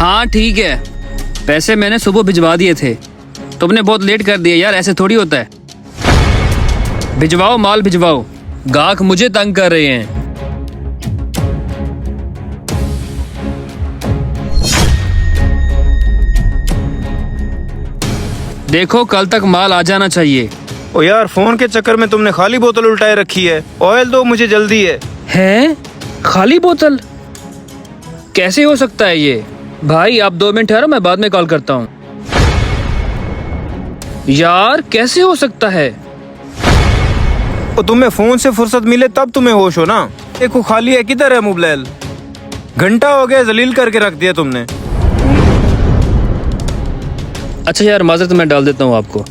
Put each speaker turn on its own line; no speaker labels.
हाँ ठीक है, पैसे मैंने सुबह भिजवा दिए थे। तुमने बहुत लेट कर दिया यार, ऐसे थोड़ी होता है। भिजवाओ माल भिजवाओ, गाहक मुझे तंग कर रहे हैं। देखो कल तक माल आ जाना चाहिए।
ओ यार, फोन के चक्कर में तुमने खाली बोतल उल्टाए रखी है। ऑयल दो, मुझे जल्दी है।
हैं? खाली बोतल? कैसे हो सकता है ये? भाई आप 2 मिनट ठहरो, मैं बाद में कॉल करता हूँ। यार कैसे हो सकता है?
ओ तुम्हें फोन से फुर्सत मिले तब तुम्हें होश हो ना। देखो खाली है, किधर है मोबाइल? घंटा हो गया जलील करके रख दिया तुमने।
अच्छा यार माजरत, मैं डाल देता हूँ आपको।